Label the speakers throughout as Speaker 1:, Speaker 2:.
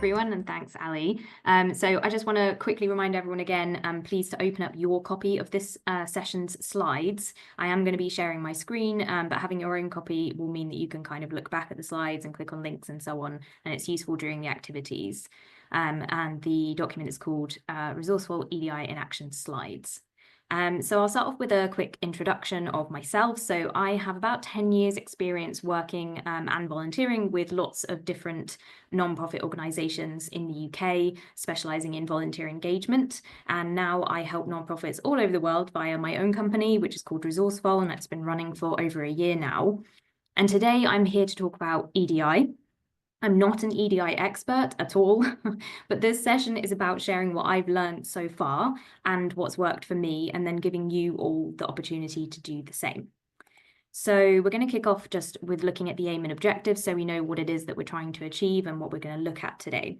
Speaker 1: everyone, and thanks, Ali. So I just want to quickly remind everyone again, please to open up your copy of this session's slides. I am going to be sharing my screen, but having your own copy will mean that you can kind of look back at the slides and click on links and so on, and it's useful during the activities. And the document is called Resourcevol EDI in Action Slides. So I'll start off with a quick introduction of myself. So I have about 10 years experience working and volunteering with lots of different non-profit organisations in the UK, specialising in volunteer engagement. And now I help non-profits all over the world via my own company, which is called Resourcevol, and that's been running for over a year now. And today I'm here to talk about EDI. I'm not an EDI expert at all, but this session is about sharing what I've learned so far and what's worked for me, and then giving you all the opportunity to do the same. So we're going to kick off just with looking at the aim and objectives so we know what it is that we're trying to achieve and what we're going to look at today.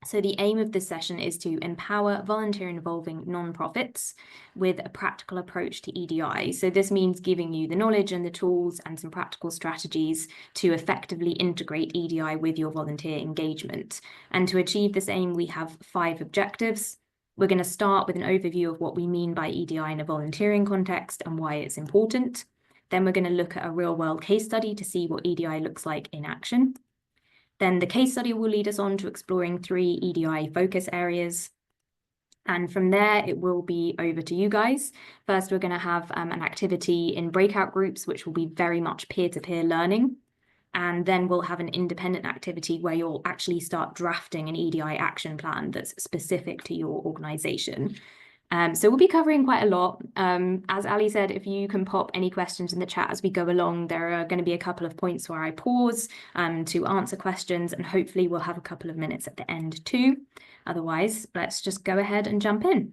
Speaker 1: So the aim of this session is to empower volunteer involving non-profits with a practical approach to EDI. So this means giving you the knowledge and the tools and some practical strategies to effectively integrate EDI with your volunteer engagement. And to achieve this aim, we have 5 objectives. We're going to start with an overview of what we mean by EDI in a volunteering context and why it's important. Then we're going to look at a real-world case study to see what EDI looks like in action. Then the case study will lead us on to exploring 3 EDI focus areas. And from there, it will be over to you guys. First, we're going to have an activity in breakout groups, which will be very much peer-to-peer learning. And then we'll have an independent activity where you'll actually start drafting an EDI action plan that's specific to your organisation. So we'll be covering quite a lot. As Ali said, if you can pop any questions in the chat as we go along, there are going to be a couple of points where I pause to answer questions, and hopefully we'll have a couple of minutes at the end too. Otherwise, let's just go ahead and jump in.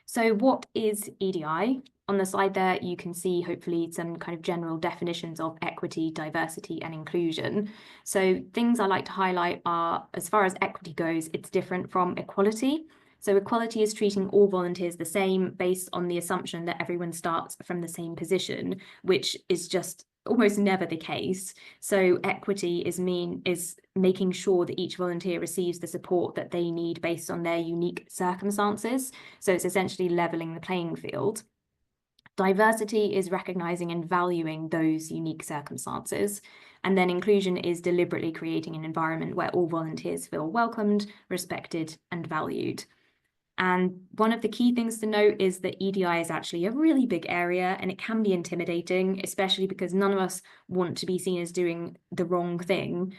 Speaker 1: So what is EDI? On the slide there, you can see hopefully some kind of general definitions of equity, diversity, and inclusion. So things I like to highlight are, as far as equity goes, it's different from equality. So equality is treating all volunteers the same based on the assumption that everyone starts from the same position, which is just almost never the case. So equity is making sure that each volunteer receives the support that they need based on their unique circumstances. So it's essentially leveling the playing field. Diversity is recognizing and valuing those unique circumstances. And then inclusion is deliberately creating an environment where all volunteers feel welcomed, respected, and valued. And one of the key things to note is that EDI is actually a really big area, and it can be intimidating, especially because none of us want to be seen as doing the wrong thing.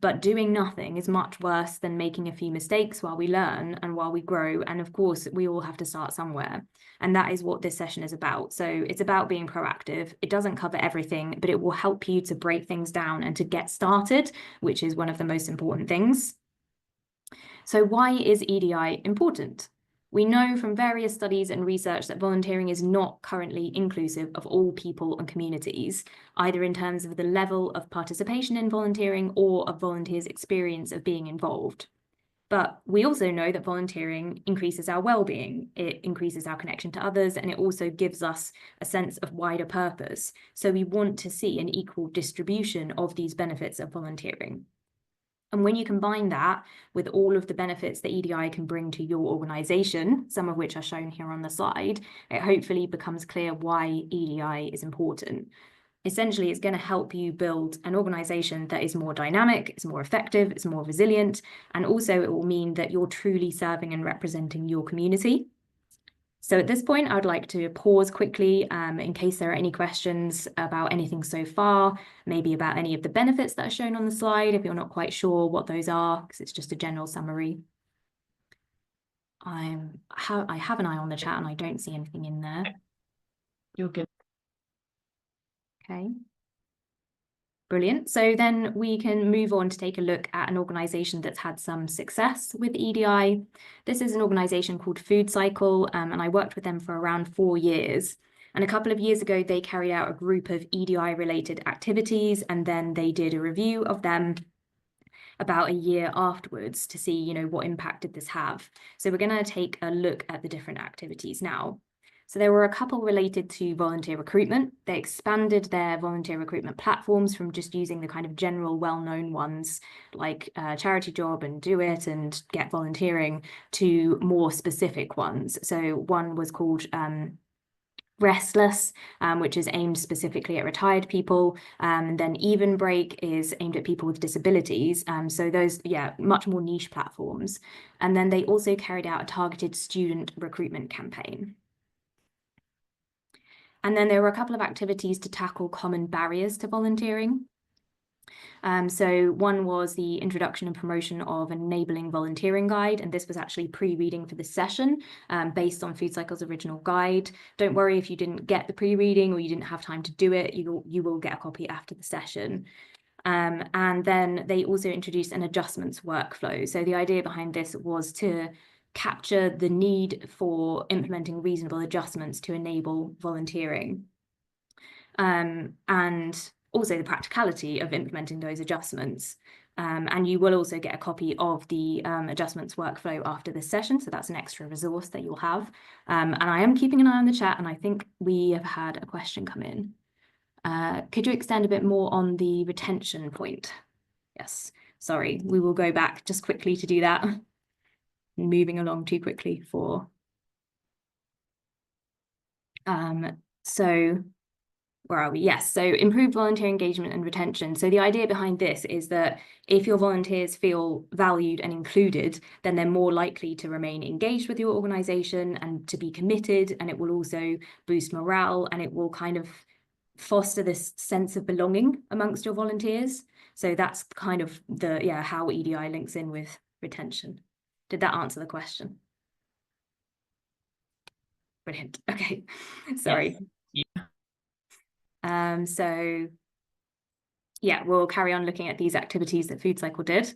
Speaker 1: But doing nothing is much worse than making a few mistakes while we learn and while we grow. And of course, we all have to start somewhere. And that is what this session is about. So it's about being proactive. It doesn't cover everything, but it will help you to break things down and to get started, which is one of the most important things. So why is EDI important? We know from various studies and research that volunteering is not currently inclusive of all people and communities, either in terms of the level of participation in volunteering or of volunteers' experience of being involved. But we also know that volunteering increases our well-being, it increases our connection to others, and it also gives us a sense of wider purpose. So we want to see an equal distribution of these benefits of volunteering. And when you combine that with all of the benefits that EDI can bring to your organisation, some of which are shown here on the slide, it hopefully becomes clear why EDI is important. Essentially, it's going to help you build an organisation that is more dynamic, it's more effective, it's more resilient, and also it will mean that you're truly serving and representing your community. So at this point, I would like to pause quickly in case there are any questions about anything so far, maybe about any of the benefits that are shown on the slide, if you're not quite sure what those are, because it's just a general summary. I have an eye on the chat and I don't see anything in there.
Speaker 2: You're good.
Speaker 1: Okay. Brilliant. So then we can move on to take a look at an organisation that's had some success with EDI. This is an organisation called Food Cycle, and I worked with them for around 4 years. And a couple of years ago, they carried out a group of EDI-related activities, and then they did a review of them about a year afterwards to see, what impact did this have. So we're going to take a look at the different activities now. So there were a couple related to volunteer recruitment. They expanded their volunteer recruitment platforms from just using the kind of general well-known ones like Charity Job and Do It and Get Volunteering to more specific ones. So one was called Restless, which is aimed specifically at retired people. Then Even Break is aimed at people with disabilities. So those, much more niche platforms. And then they also carried out a targeted student recruitment campaign. And then there were a couple of activities to tackle common barriers to volunteering. So one was the introduction and promotion of an enabling volunteering guide, and this was actually pre-reading for the session based on Food Cycle's original guide. Don't worry if you didn't get the pre-reading or you didn't have time to do it, you will get a copy after the session. And then they also introduced an adjustments workflow. So the idea behind this was to capture the need for implementing reasonable adjustments to enable volunteering. And also the practicality of implementing those adjustments. And you will also get a copy of the adjustments workflow after this session. So that's an extra resource that you'll have. And I am keeping an eye on the chat, and I think we have had a question come in. Could you extend a bit more on the retention point? Yes, sorry, we will go back just quickly to do that. Moving along too quickly for... So where are we? Yes, so improved volunteer engagement and retention. So the idea behind this is that if your volunteers feel valued and included, then they're more likely to remain engaged with your organisation and to be committed, and it will also boost morale, and it will kind of foster this sense of belonging amongst your volunteers. So that's kind of the, how EDI links in with retention. Did that answer the question? Brilliant. Okay, sorry.
Speaker 2: Yes.
Speaker 1: So we'll carry on looking at these activities that Food Cycle did.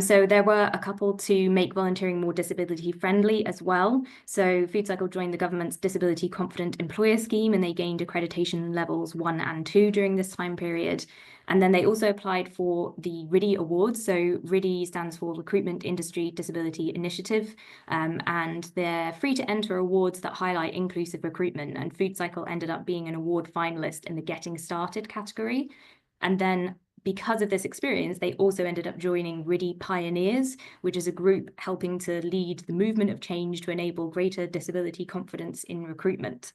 Speaker 1: So there were a couple to make volunteering more disability friendly as well. So Food Cycle joined the government's Disability Confident Employer Scheme, and they gained accreditation levels 1 and 2 during this time period. And then they also applied for the RIDI Awards. So RIDI stands for Recruitment Industry Disability Initiative, and they're free to enter awards that highlight inclusive recruitment. And Food Cycle ended up being an award finalist in the Getting Started category. And then because of this experience, they also ended up joining RIDI Pioneers, which is a group helping to lead the movement of change to enable greater disability confidence in recruitment.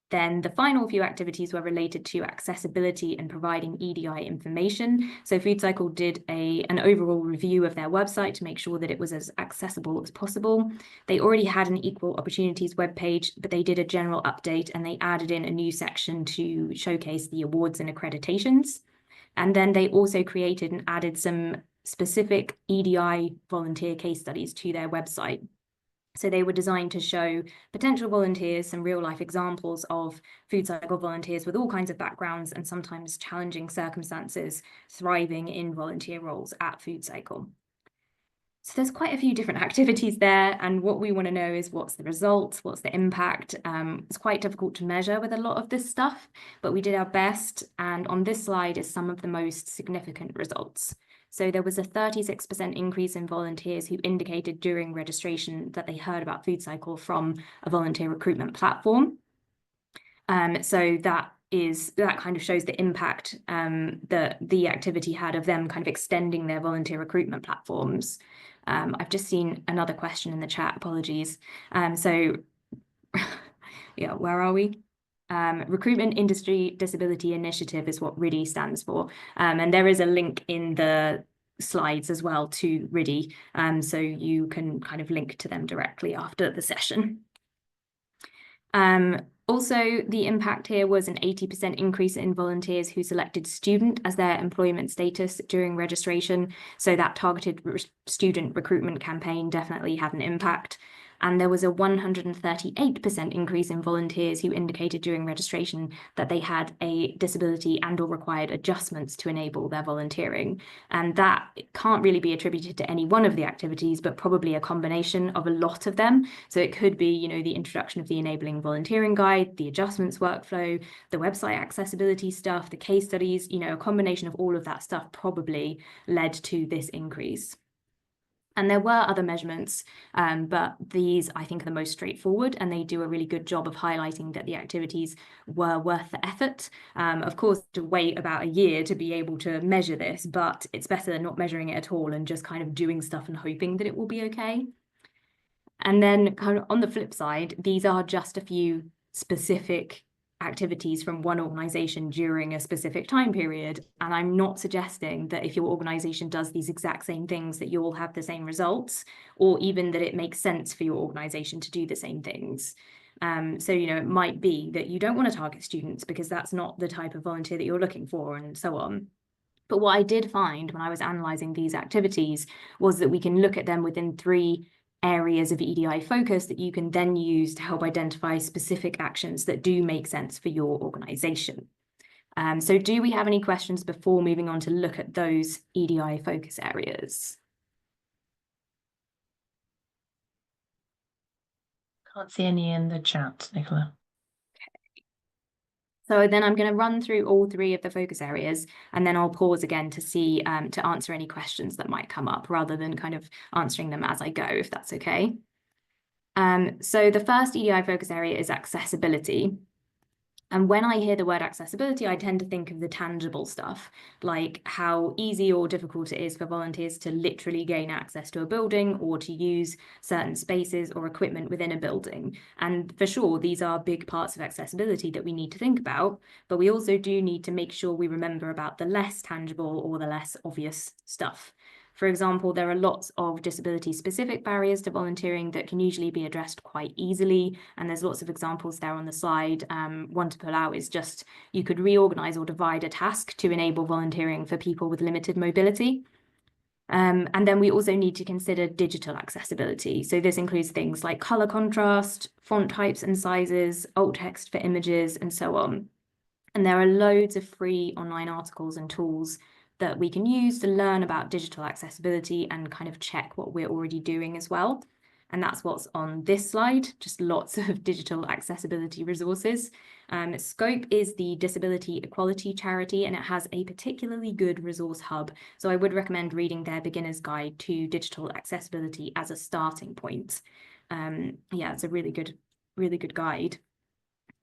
Speaker 1: Then the final few activities were related to accessibility and providing EDI information. So Food Cycle did an overall review of their website to make sure that it was as accessible as possible. They already had an Equal Opportunities webpage, but they did a general update and they added in a new section to showcase the awards and accreditations. And then they also created and added some specific EDI volunteer case studies to their website. So they were designed to show potential volunteers some real-life examples of Food Cycle volunteers with all kinds of backgrounds and sometimes challenging circumstances thriving in volunteer roles at Food Cycle. So there's quite a few different activities there, and what we want to know is what's the results, what's the impact. It's quite difficult to measure with a lot of this stuff, but we did our best, and on this slide is some of the most significant results. So there was a 36% increase in volunteers who indicated during registration that they heard about Food Cycle from a volunteer recruitment platform. So that kind of shows the impact that the activity had of them kind of extending their volunteer recruitment platforms. I've just seen another question in the chat, apologies. So where are we? Recruitment Industry Disability Initiative is what RIDI stands for. And there is a link in the slides as well to RIDI, so you can kind of link to them directly after the session. Also, the impact here was an 80% increase in volunteers who selected student as their employment status during registration. So that targeted student recruitment campaign definitely had an impact. And there was a 138% increase in volunteers who indicated during registration that they had a disability and or required adjustments to enable their volunteering. And that can't really be attributed to any one of the activities, but probably a combination of a lot of them. So it could be, the introduction of the enabling volunteering guide, the adjustments workflow, the website accessibility stuff, the case studies, a combination of all of that stuff probably led to this increase. And there were other measurements, but these I think are the most straightforward, and they do a really good job of highlighting that the activities were worth the effort. Of course, to wait about a year to be able to measure this, but it's better than not measuring it at all and just kind of doing stuff and hoping that it will be okay. And then kind of on the flip side, these are just a few specific activities from one organization during a specific time period. And I'm not suggesting that if your organization does these exact same things that you will have the same results, or even that it makes sense for your organization to do the same things. So, it might be that you don't want to target students because that's not the type of volunteer that you're looking for, and so on. But what I did find when I was analysing these activities was that we can look at them within 3 areas of EDI focus that you can then use to help identify specific actions that do make sense for your organisation. So do we have any questions before moving on to look at those EDI focus areas?
Speaker 2: Can't see any in the chat, Nicola.
Speaker 1: So then I'm going to run through all 3 of the focus areas, and then I'll pause again to see to answer any questions that might come up rather than kind of answering them as I go, if that's okay. So the first EDI focus area is accessibility. And when I hear the word accessibility, I tend to think of the tangible stuff, like how easy or difficult it is for volunteers to literally gain access to a building or to use certain spaces or equipment within a building. And for sure, these are big parts of accessibility that we need to think about, but we also do need to make sure we remember about the less tangible or the less obvious stuff. For example, there are lots of disability-specific barriers to volunteering that can usually be addressed quite easily, and there's lots of examples there on the slide. One to pull out is just you could reorganize or divide a task to enable volunteering for people with limited mobility. And then we also need to consider digital accessibility. So this includes things like color contrast, font types and sizes, alt text for images, and so on. And there are loads of free online articles and tools that we can use to learn about digital accessibility and kind of check what we're already doing as well. And that's what's on this slide, just lots of digital accessibility resources. Scope is the disability equality charity, and it has a particularly good resource hub. So I would recommend reading their beginner's guide to digital accessibility as a starting point. Yeah, it's a really good guide.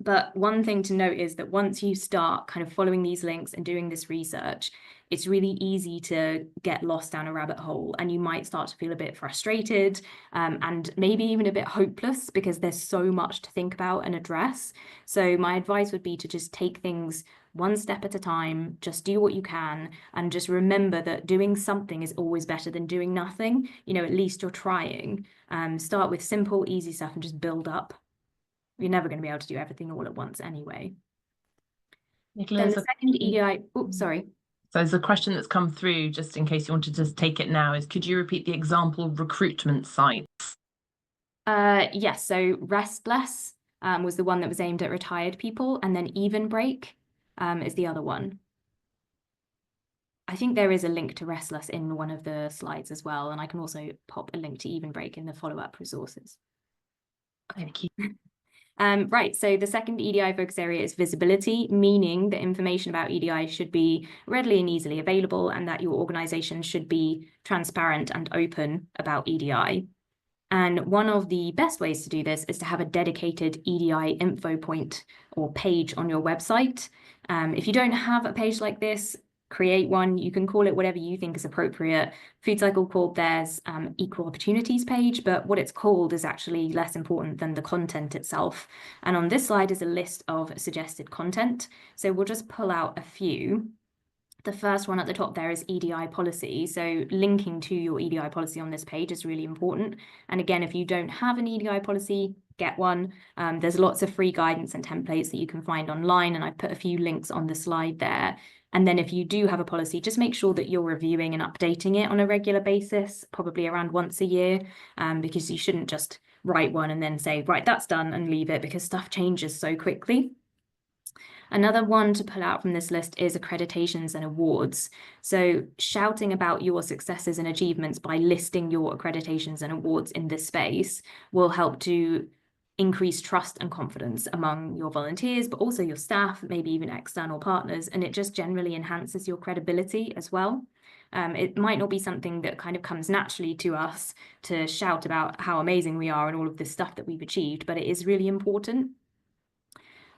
Speaker 1: But one thing to note is that once you start kind of following these links and doing this research, it's really easy to get lost down a rabbit hole, and you might start to feel a bit frustrated and maybe even a bit hopeless because there's so much to think about and address. So my advice would be to just take things one step at a time, just do what you can, and just remember that doing something is always better than doing nothing. At least you're trying. Start with simple, easy stuff and just build up. You're never going to be able to do everything all at once anyway.
Speaker 2: Nicola,
Speaker 1: Then the second EDI, sorry.
Speaker 2: So there's a question that's come through, just in case you want to just take it now, is could you repeat the example recruitment sites?
Speaker 1: Yes, so Restless was the one that was aimed at retired people, and then Even Break is the other one. I think there is a link to Restless in one of the slides as well, and I can also pop a link to Even Break in the follow-up resources.
Speaker 2: Thank you.
Speaker 1: Right, so the second EDI focus area is visibility, meaning that information about EDI should be readily and easily available, and that your organization should be transparent and open about EDI. And one of the best ways to do this is to have a dedicated EDI info point or page on your website. If you don't have a page like this, create one. You can call it whatever you think is appropriate. Food Cycle called theirs equal opportunities page, but what it's called is actually less important than the content itself. And on this slide is a list of suggested content. So we'll just pull out a few. The first one at the top there is EDI policy. So linking to your EDI policy on this page is really important. And again, if you don't have an EDI policy, get one. There's lots of free guidance and templates that you can find online, and I've put a few links on the slide there. And then if you do have a policy, just make sure that you're reviewing and updating it on a regular basis, probably around once a year, because you shouldn't just write one and then say, right, that's done, and leave it, because stuff changes so quickly. Another one to pull out from this list is accreditations and awards. So shouting about your successes and achievements by listing your accreditations and awards in this space will help to increase trust and confidence among your volunteers, but also your staff, maybe even external partners, and it just generally enhances your credibility as well. It might not be something that kind of comes naturally to us to shout about how amazing we are and all of this stuff that we've achieved, but it is really important.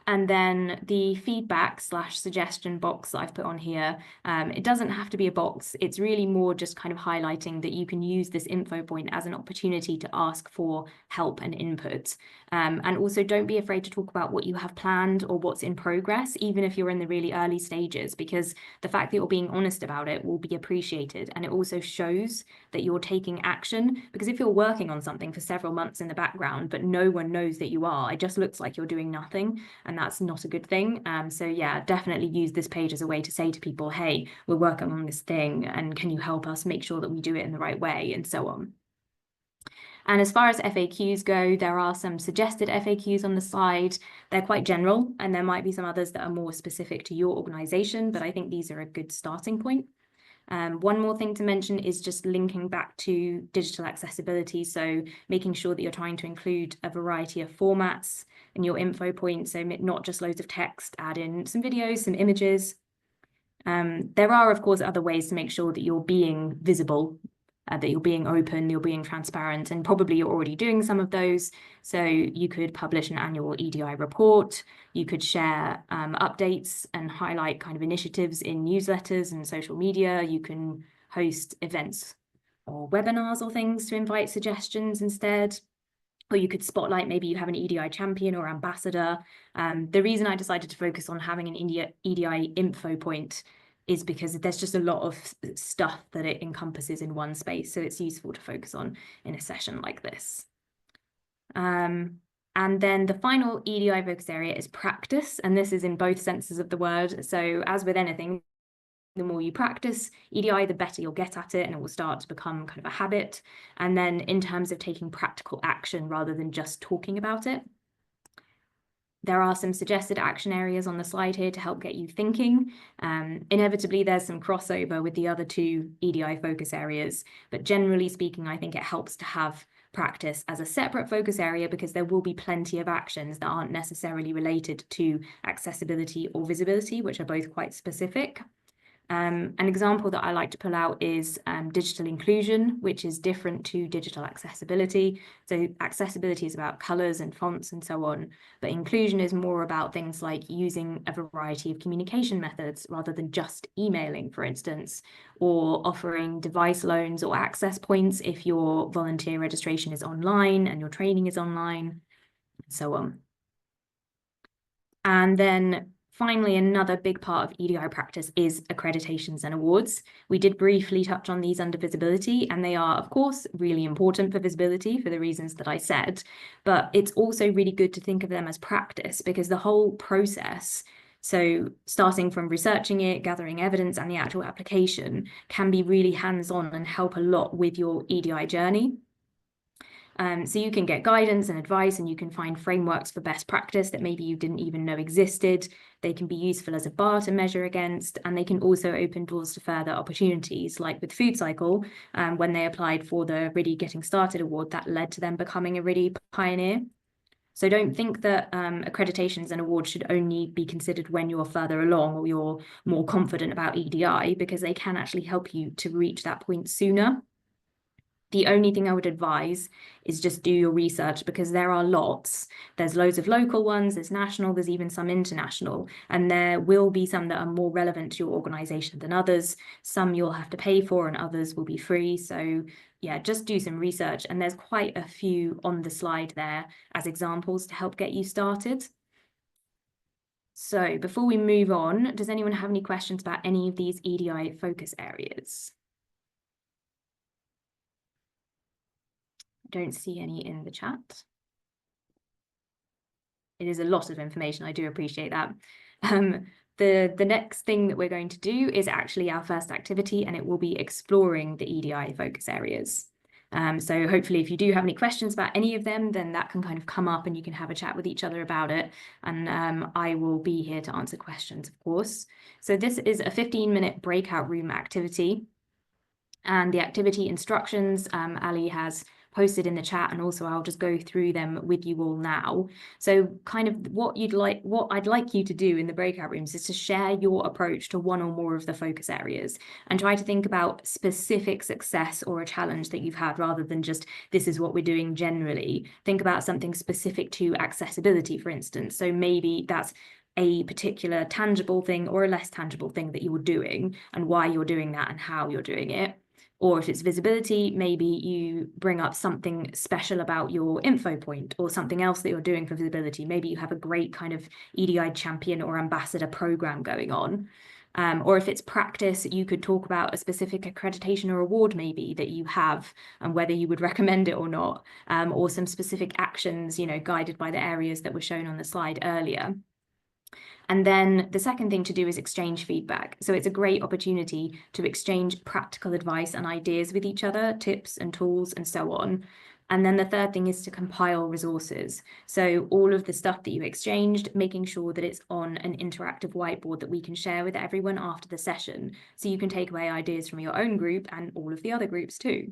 Speaker 1: And then the feedback/suggestion box that I've put on here, it doesn't have to be a box. It's really more just kind of highlighting that you can use this info point as an opportunity to ask for help and input. And also don't be afraid to talk about what you have planned or what's in progress, even if you're in the really early stages, because the fact that you're being honest about it will be appreciated. And it also shows that you're taking action, because if you're working on something for several months in the background, but no one knows that you are, it just looks like you're doing nothing. And that's not a good thing. So yeah, definitely use this page as a way to say to people, hey, we're working on this thing, and can you help us make sure that we do it in the right way, and so on. And as far as FAQs go, there are some suggested FAQs on the slide. They're quite general, and there might be some others that are more specific to your organization, but I think these are a good starting point. One more thing to mention is just linking back to digital accessibility. So making sure that you're trying to include a variety of formats in your info point. So not just loads of text, add in some videos, some images. There are, of course, other ways to make sure that you're being visible, that you're being open, you're being transparent, and probably you're already doing some of those. So you could publish an annual EDI report, you could share updates and highlight kind of initiatives in newsletters and social media, you can host events or webinars or things to invite suggestions instead. Or you could spotlight, maybe you have an EDI champion or ambassador. The reason I decided to focus on having an EDI info point is because there's just a lot of stuff that it encompasses in one space. So it's useful to focus on in a session like this. And then the final EDI focus area is practice. And this is in both senses of the word. So as with anything, the more you practice EDI, the better you'll get at it, and it will start to become kind of a habit. And then in terms of taking practical action rather than just talking about it, there are some suggested action areas on the slide here to help get you thinking. Inevitably, there's some crossover with the other two EDI focus areas, but generally speaking, I think it helps to have practice as a separate focus area, because there will be plenty of actions that aren't necessarily related to accessibility or visibility, which are both quite specific. An example that I like to pull out is digital inclusion, which is different to digital accessibility. So accessibility is about colors and fonts and so on, but inclusion is more about things like using a variety of communication methods rather than just emailing, for instance, or offering device loans or access points if your volunteer registration is online and your training is online, and so on. And then finally, another big part of EDI practice is accreditations and awards. We did briefly touch on these under visibility, and they are, of course, really important for visibility for the reasons that I said, but it's also really good to think of them as practice, because the whole process, so starting from researching it, gathering evidence, and the actual application, can be really hands-on and help a lot with your EDI journey. So you can get guidance and advice, and you can find frameworks for best practice that maybe you didn't even know existed. They can be useful as a bar to measure against, and they can also open doors to further opportunities, like with Food Cycle, when they applied for the RIDI Getting Started Award, that led to them becoming a RIDI pioneer. So don't think that accreditations and awards should only be considered when you're further along or you're more confident about EDI, because they can actually help you to reach that point sooner. The only thing I would advise is just do your research, because there are lots. There's loads of local ones, there's national, there's even some international, and there will be some that are more relevant to your organization than others. Some you'll have to pay for and others will be free. So yeah, just do some research, and there's quite a few on the slide there as examples to help get you started. So before we move on, does anyone have any questions about any of these EDI focus areas? Don't see any in the chat. It is a lot of information. I do appreciate that. The next thing that we're going to do is actually our first activity, and it will be exploring the EDI focus areas. So hopefully if you do have any questions about any of them, then that can kind of come up and you can have a chat with each other about it. And I will be here to answer questions, of course. So this is a 15-minute breakout room activity. And the activity instructions, Ali has posted in the chat, and also I'll just go through them with you all now. So kind of what I'd like you to do in the breakout rooms is to share your approach to one or more of the focus areas and try to think about specific success or a challenge that you've had, rather than just this is what we're doing generally. Think about something specific to accessibility, for instance. So maybe that's a particular tangible thing or a less tangible thing that you're doing, and why you're doing that and how you're doing it. Or if it's visibility, maybe you bring up something special about your info point or something else that you're doing for visibility. Maybe you have a great kind of EDI champion or ambassador program going on. Or if it's practice, you could talk about a specific accreditation or award maybe that you have, and whether you would recommend it or not, or some specific actions, guided by the areas that were shown on the slide earlier. And then the second thing to do is exchange feedback. So it's a great opportunity to exchange practical advice and ideas with each other, tips and tools and so on. And then the third thing is to compile resources. So all of the stuff that you exchanged, making sure that it's on an interactive whiteboard that we can share with everyone after the session. So you can take away ideas from your own group and all of the other groups too.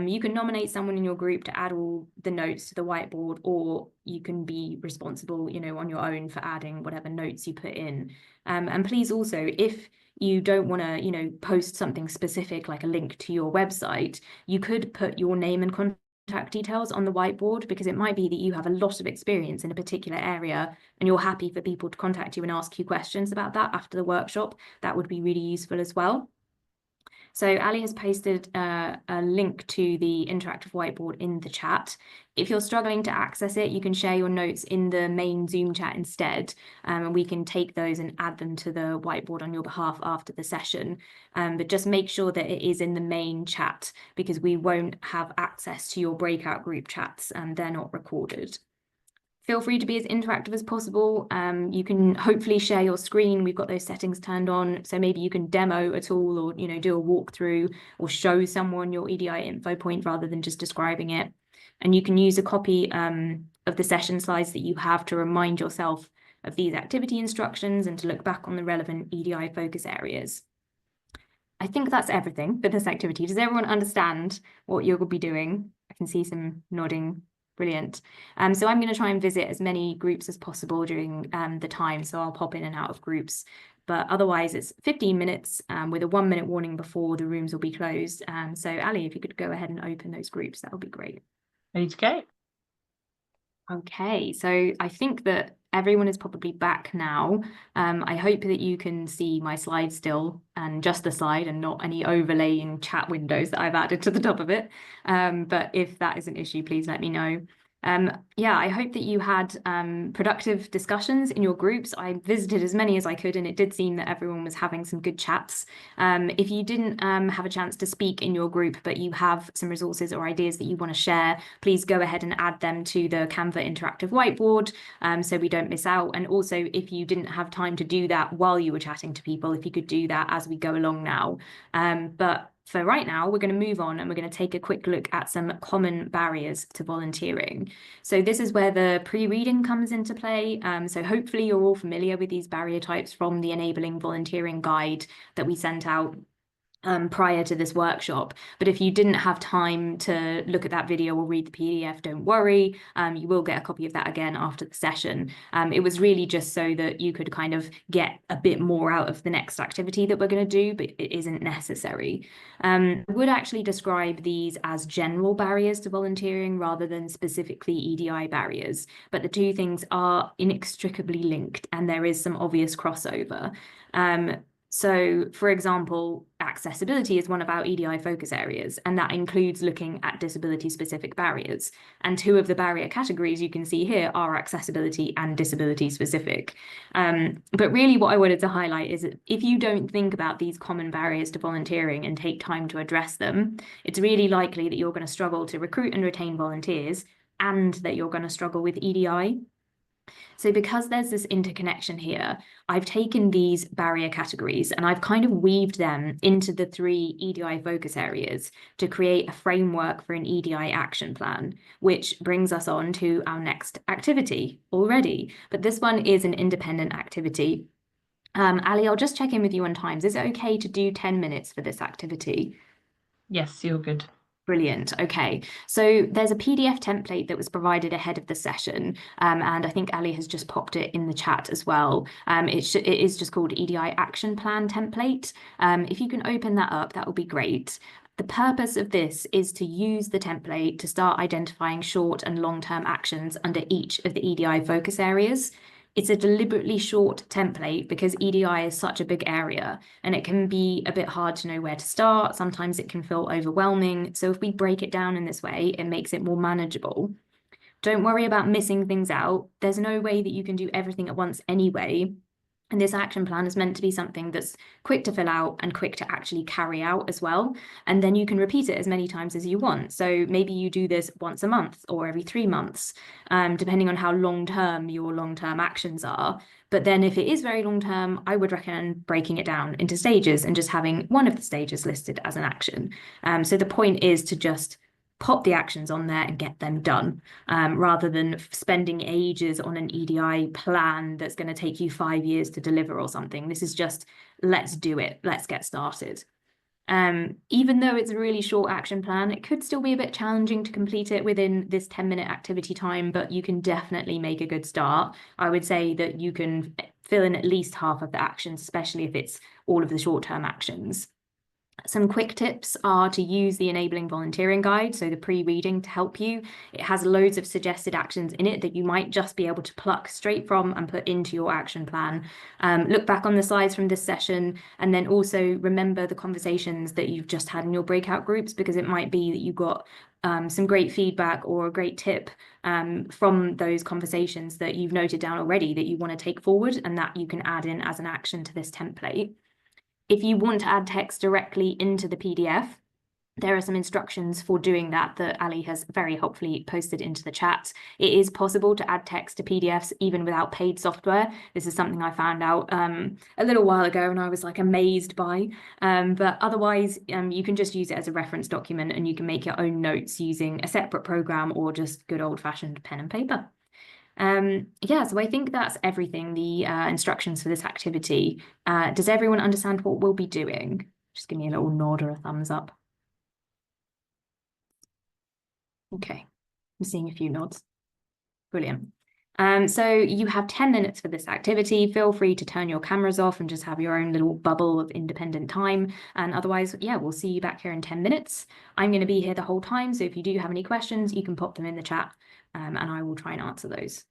Speaker 1: You can nominate someone in your group to add all the notes to the whiteboard, or you can be responsible, on your own for adding whatever notes you put in. And please also, if you don't want to, post something specific like a link to your website, you could put your name and contact details on the whiteboard, because it might be that you have a lot of experience in a particular area and you're happy for people to contact you and ask you questions about that after the workshop. That would be really useful as well. So Ali has posted a link to the interactive whiteboard in the chat. If you're struggling to access it, you can share your notes in the main Zoom chat instead, and we can take those and add them to the whiteboard on your behalf after the session. But just make sure that it is in the main chat, because we won't have access to your breakout group chats and they're not recorded. Feel free to be as interactive as possible. You can hopefully share your screen. We've got those settings turned on. So maybe you can demo a tool, or do a walkthrough, or show someone your EDI info point rather than just describing it. And you can use a copy of the session slides that you have to remind yourself of these activity instructions and to look back on the relevant EDI focus areas. I think that's everything for this activity. Does everyone understand what you're going to be doing? I can see some nodding. Brilliant. So I'm going to try and visit as many groups as possible during the time. So I'll pop in and out of groups. But otherwise, it's 15 minutes with a 1-minute warning before the rooms will be closed. So Ali, if you could go ahead and open those groups, that would be great.
Speaker 2: Ready to go?
Speaker 1: Okay, so I think that everyone is probably back now. I hope that you can see my slide still, and just the slide and not any overlaying chat windows that I've added to the top of it. But if that is an issue, please let me know. Yeah, I hope that you had productive discussions in your groups. I visited as many as I could, and it did seem that everyone was having some good chats. If you didn't have a chance to speak in your group, but you have some resources or ideas that you want to share, please go ahead and add them to the Canva interactive whiteboard so we don't miss out. And also, if you didn't have time to do that while you were chatting to people, if you could do that as we go along now. But for right now, we're going to move on and we're going to take a quick look at some common barriers to volunteering. So this is where the pre-reading comes into play. So hopefully you're all familiar with these barrier types from the Enabling Volunteering Guide that we sent out prior to this workshop. But if you didn't have time to look at that video or read the PDF, don't worry. You will get a copy of that again after the session. It was really just so that you could kind of get a bit more out of the next activity that we're going to do, but it isn't necessary. I would actually describe these as general barriers to volunteering rather than specifically EDI barriers. But the two things are inextricably linked, and there is some obvious crossover. So, for example, accessibility is one of our EDI focus areas, and that includes looking at disability-specific barriers. And two of the barrier categories you can see here are accessibility and disability-specific. But really what I wanted to highlight is that if you don't think about these common barriers to volunteering and take time to address them, it's really likely that you're going to struggle to recruit and retain volunteers, and that you're going to struggle with EDI. So because there's this interconnection here, I've taken these barrier categories and I've kind of weaved them into the 3 EDI focus areas to create a framework for an EDI action plan, which brings us on to our next activity already. But this one is an independent activity. Ali, I'll just check in with you on times. Is it okay to do 10 minutes for this activity?
Speaker 2: Yes, you're good.
Speaker 1: Brilliant. Okay. So there's a PDF template that was provided ahead of the session, and I think Ali has just popped it in the chat as well. It is just called EDI Action Plan Template. If you can open that up, that would be great. The purpose of this is to use the template to start identifying short and long-term actions under each of the EDI focus areas. It's a deliberately short template because EDI is such a big area and it can be a bit hard to know where to start. Sometimes it can feel overwhelming. So if we break it down in this way, it makes it more manageable. Don't worry about missing things out. There's no way that you can do everything at once anyway. And this action plan is meant to be something that's quick to fill out and quick to actually carry out as well. And then you can repeat it as many times as you want. So maybe you do this once a month or every 3 months, depending on how long-term your long-term actions are. But then if it is very long-term, I would recommend breaking it down into stages and just having one of the stages listed as an action. So the point is to just pop the actions on there and get them done, rather than spending ages on an EDI plan that's going to take you 5 years to deliver or something. This is just, let's do it. Let's get started. Even though it's a really short action plan, it could still be a bit challenging to complete it within this 10-minute activity time, but you can definitely make a good start. I would say that you can fill in at least half of the actions, especially if it's all of the short-term actions. Some quick tips are to use the enabling volunteering guide, so the pre-reading, to help you. It has loads of suggested actions in it that you might just be able to pluck straight from and put into your action plan. Look back on the slides from this session and then also remember the conversations that you've just had in your breakout groups, because it might be that you got some great feedback or a great tip from those conversations that you've noted down already that you want to take forward and that you can add in as an action to this template. If you want to add text directly into the PDF, there are some instructions for doing that Ali has very helpfully posted into the chat. It is possible to add text to PDFs even without paid software. This is something I found out a little while ago and I was like amazed by. But otherwise, you can just use it as a reference document and you can make your own notes using a separate program or just good old-fashioned pen and paper. Yeah, so I think that's everything, the instructions for this activity. Does everyone understand what we'll be doing? Just give me a little nod or a thumbs up. Okay, I'm seeing a few nods. Brilliant. So you have 10 minutes for this activity. Feel free to turn your cameras off and just have your own little bubble of independent time. And otherwise, yeah, we'll see you back here in 10 minutes. I'm going to be here the whole time. So if you do have any questions, you can pop them in the chat and I will try and answer those.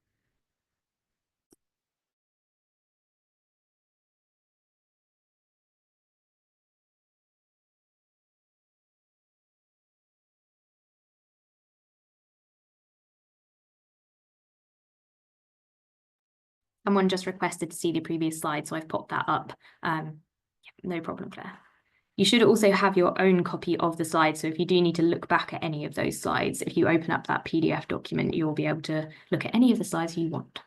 Speaker 1: Someone just requested to see the previous slide, so I've popped that up. No problem, Claire. You should also have your own copy of the slides. So if you do need to look back at any of those slides, if you open up that PDF document, you'll be able to look at any of the slides you want.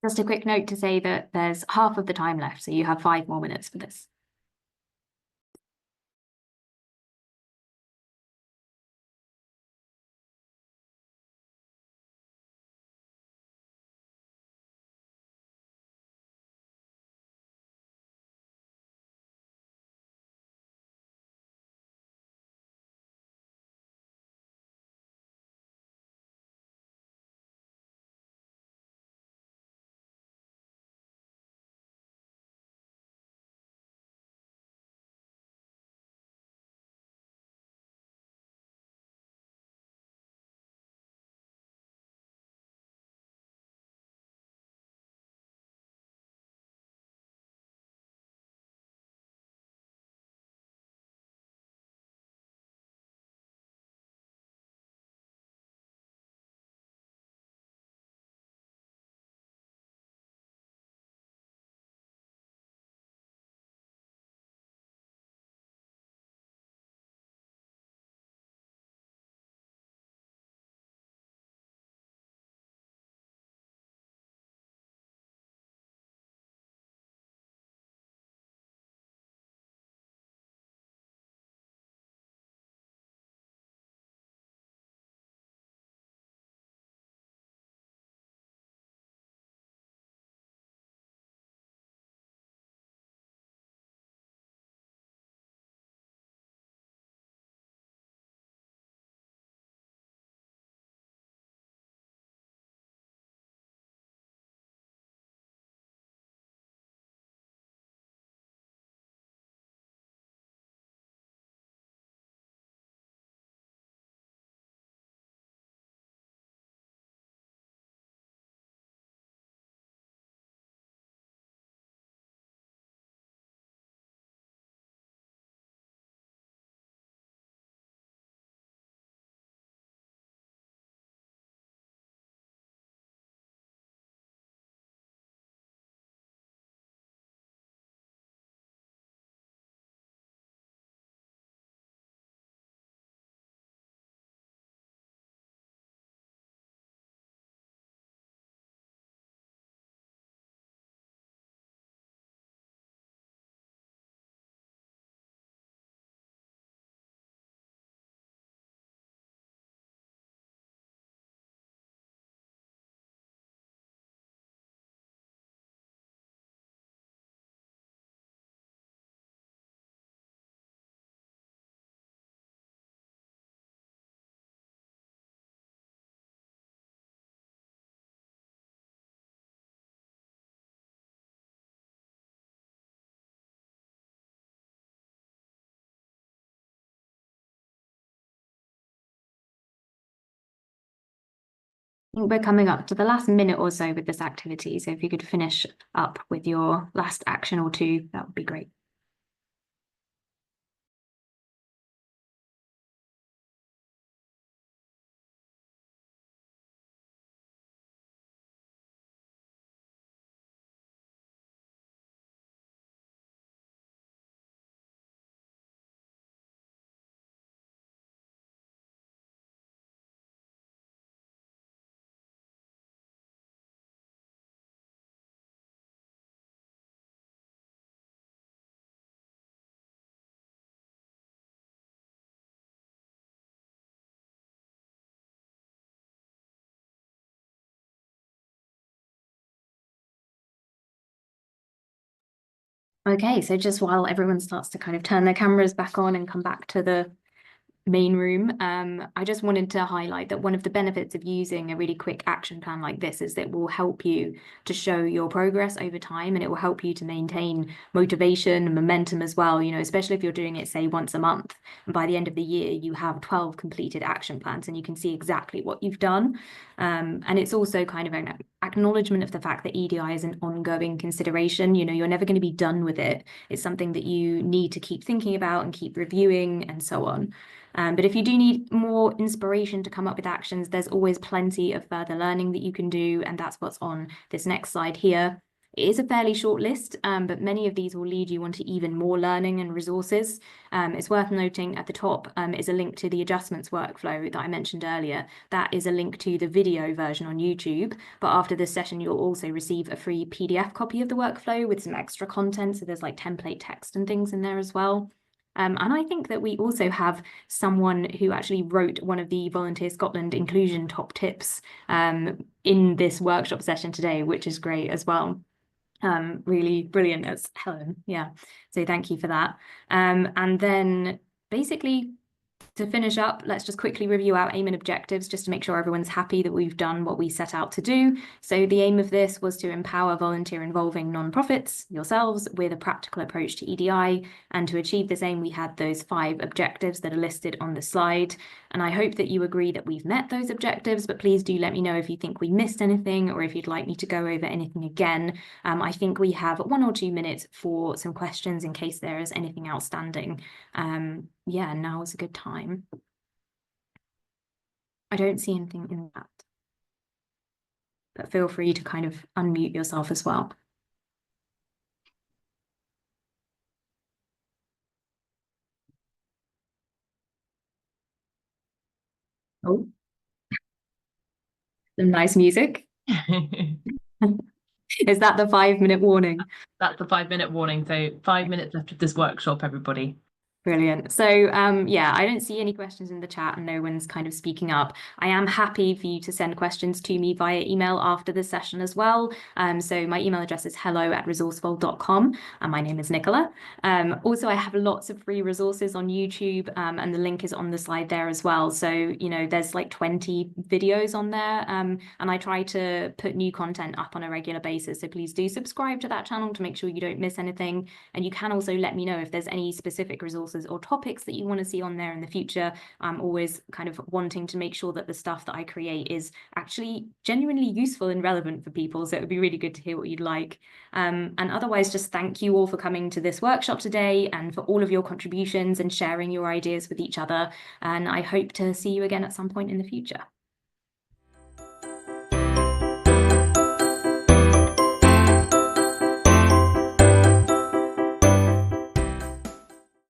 Speaker 1: Just a quick note to say that there's half of the time left, so you have 5 more minutes for this. I think we're coming up to the last minute or so with this activity, so if you could finish up with your last action or two, that would be great. Okay, so just while everyone starts to kind of turn their cameras back on and come back to the main room, I just wanted to highlight that one of the benefits of using a really quick action plan like this is that it will help you to show your progress over time, and it will help you to maintain motivation and momentum as well, you know, especially if you're doing it, say, once a month. And by the end of the year, you have 12 completed action plans and you can see exactly what you've done. And it's also kind of an acknowledgement of the fact that EDI is an ongoing consideration. You know, you're never going to be done with it. It's something that you need to keep thinking about and keep reviewing and so on. But if you do need more inspiration to come up with actions, there's always plenty of further learning that you can do, and that's what's on this next slide here. It is a fairly short list, but many of these will lead you onto even more learning and resources. It's worth noting at the top is a link to the adjustments workflow that I mentioned earlier. That is a link to the video version on YouTube, but after this session, you'll also receive a free PDF copy of the workflow with some extra content. So there's like template text and things in there as well. And I think that we also have someone who actually wrote one of the Volunteer Scotland inclusion top tips in this workshop session today, which is great as well. Really brilliant. That's Helen. Yeah. So thank you for that. And then basically to finish up, let's just quickly review our aim and objectives just to make sure everyone's happy that we've done what we set out to do. So the aim of this was to empower volunteer involving nonprofits, yourselves, with a practical approach to EDI. And to achieve this aim, we had those 5 objectives that are listed on the slide. And I hope that you agree that we've met those objectives, but please do let me know if you think we missed anything or if you'd like me to go over anything again. I think we have 1 or 2 minutes for some questions in case there is anything outstanding. Yeah, now is a good time. I don't see anything in that, but feel free to kind of unmute yourself as well. Oh, some nice music. Is that the 5-minute warning?
Speaker 2: That's the 5-minute warning. So 5 minutes left of this workshop, everybody.
Speaker 1: Brilliant. So yeah, I don't see any questions in the chat and no one's kind of speaking up. I am happy for you to send questions to me via email after the session as well. So my email address is hello@resourcevol.com and my name is Nicola. Also, I have lots of free resources on YouTube and the link is on the slide there as well. So, you know, there's like 20 videos on there and I try to put new content up on a regular basis. So please do subscribe to that channel to make sure you don't miss anything. And you can also let me know if there's any specific resources or topics that you want to see on there in the future. I'm always kind of wanting to make sure that the stuff that I create is actually genuinely useful and relevant for people. So it would be really good to hear what you'd like. And otherwise, just thank you all for coming to this workshop today and for all of your contributions and sharing your ideas with each other. And I hope to see you again at some point in the future.